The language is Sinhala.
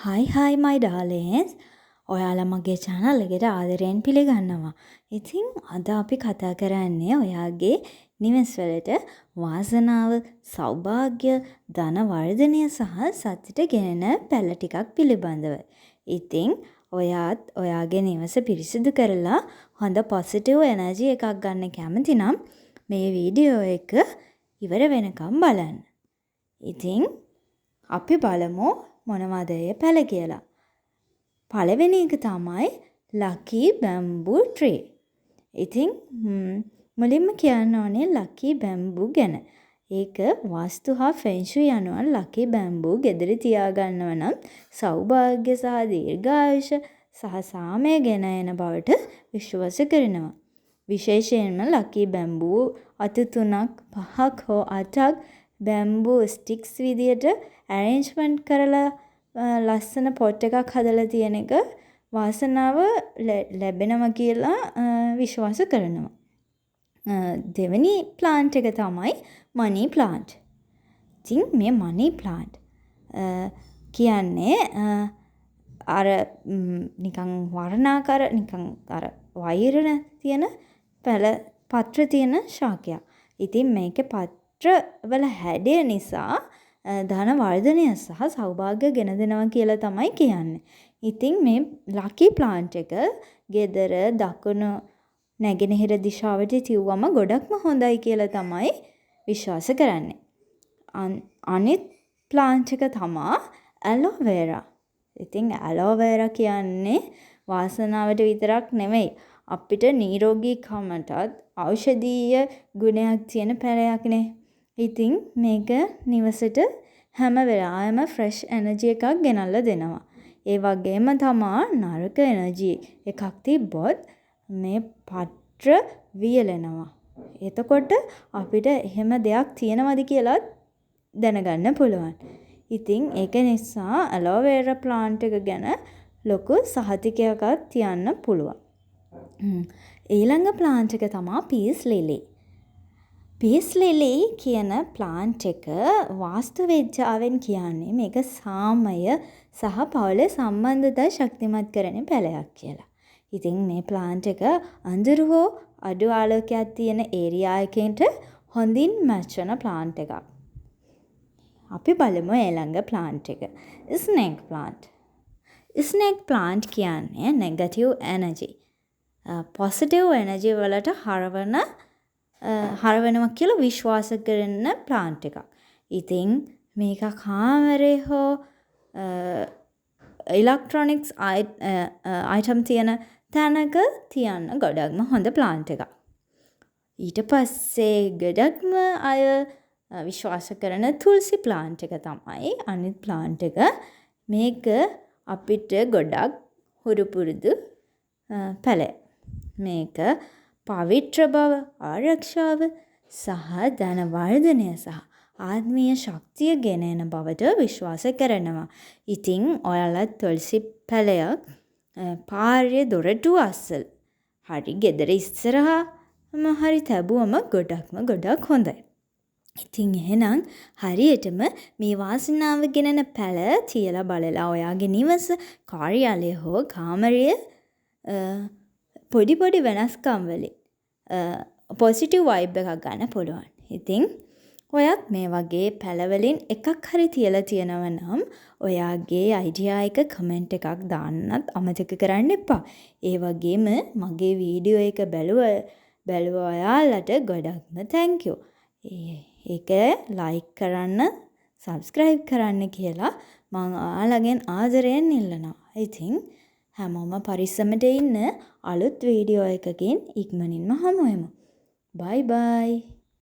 Hi my darlings. ඔයාලා මගේ channel එකට ආදරයෙන් පිළිගන්නවා. ඉතින් අද අපි කතා කරන්නේ ඔයාගේ නිවෙස් වලට වාසනාව, සෞභාග්‍ය, ධන වර්ධනය සහ සතුට ගෙනෙන පැල ටිකක් පිළිබඳව. ඉතින් ඔයාත් ඔයාගේ නිවස පිරිසිදු කරලා හොඳ positive energy එකක් ගන්න කැමති නම් මේ වීඩියෝ එක ඉවර වෙනකම් බලන්න. ඉතින් අපි බලමු මොනවද ඒ පැල කියලා. පළවෙනි එක තමයි lucky bamboo tree. ඉතින් මුලින්ම කියන්න ඕනේ lucky bamboo ගැන. ඒක වාස්තු හා feng shui අනුව lucky bamboo ගෙදර තියාගන්නව නම් සෞභාග්‍ය සහ දීර්ඝායුෂ සහ සාමය ගෙන එන බවට විශ්වාස කරනවා. විශේෂයෙන්ම lucky bamboo අතු 3ක් 5ක් හෝ 8ක් bamboo sticks විදියට arrangement කරලා ලස්සන pot එකක් හදලා තියෙන එක වාසනාව ලැබෙනවා කියලා විශ්වාස කරනවා. දෙවෙනි plant එක තමයි money plant. ඉතින් මේ money plant කියන්නේ අර නිකන් වර්ණාකාර නිකන් අර වෛරන තියෙන පත්‍ර තියෙන ශාකයක්. ඉතින් මේකේ පත්‍ර වල හැඩය නිසා ධන වර්ධනය සහ සෞභාග්‍ය ගෙන දෙනවා කියලා තමයි කියන්නේ. ඉතින් මේ lucky plant එක ගෙදර දකුණු නැගෙනහිර දිශාවට තියුවම ගොඩක්ම හොඳයි කියලා තමයි විශ්වාස කරන්නේ. අනිත් plant එක තමයි aloe vera. ඉතින් aloe vera කියන්නේ වාසනාවට විතරක් නෙමෙයි අපිට නිරෝගීකමටත් ඖෂධීය ගුණයක් තියෙන පැලයක්නේ. ඉතින් මේක නිවසට හැම වෙලාවෙම fresh energy එකක් ගෙනල්ලා දෙනවා. ඒ වගේම තමා නරක energy එකක් තිබ්බොත් මේ පත්‍ර වියලෙනවා. එතකොට අපිට එහෙම දෙයක් තියෙනවද කියලා දැනගන්න පුළුවන්. ඉතින් ඒක නිසා aloe vera plant එක ගැන ලොකු සහතිකයක් තියන්න පුළුවන්. ඊළඟ plant එක තමයි peace lily. peace lily කියන plant එක වාස්තු විද්‍යාවෙන් කියන්නේ මේක සාමය සහ පවුලේ සම්බන්ධතා ශක්තිමත් කරන පැලයක් කියලා. ඉතින් මේ plant එක අඳුරු හෝ අඩු ආලෝකයක් තියෙන ඒරියා එකකට හොඳින් මැච් වෙන plant එකක්. අපි බලමු ඊළඟ plant එක. snake plant. snake plant කියන්නේ negative energy. positive energy වලට හරවනවා කියලා විශ්වාස කරන plant එකක්. ඉතින් මේක කාමරේ හෝ electronics item තියෙන තැනක තියන්න ගොඩක්ම හොඳ plant එකක්. ඊට පස්සේ ගොඩක්ම අය විශ්වාස කරන තුල්සි plant එක තමයි අනිත් plant එක. මේක අපිට ගොඩක් හුරු පුරුදු පැලයක්. මේක පවිත්‍ර බව, ආරක්ෂාව සහ ධන වර්ධනය සහ ආත්මීය ශක්තිය ගෙන එන බවට විශ්වාස කරනවා. ඉතින් ඔයාලා තුල්සි පැලයක් පාරේ දොරටු අස්සල් හරි ගෙදර ඉස්සරහාම හරි තැබුවම ගොඩක් හොඳයි. ඉතින් එහෙනම් හරියටම මේ වාසනාව ගෙනෙන පැල තියලා බලලා ඔයාගේ නිවස, කාර්යාලය හෝ කාමරය පොඩි වෙනස්කම් වලින් positive vibe එකක් ගන්න පුළුවන්. ඉතින් ඔයත් මේ වගේ පැලවලින් එකක් හරි තියලා තියෙනව නම් ඔයාගේ idea එක comment එකක් දාන්නත් අමතක කරන්න එපා. ඒ වගේම මගේ වීඩියෝ එක බැලුව ඔයාලට ගොඩක්ම thank you. ඒක like කරන්න, subscribe කරන්න කියලා මම ඔයාලගෙන් ආදරයෙන් ඉල්ලනවා. ඉතින් හැමෝම පරිස්සමට ඉන්න. අලුත් වීඩියෝ එකකින් ඉක්මනින්ම හමු වෙමු. Bye bye.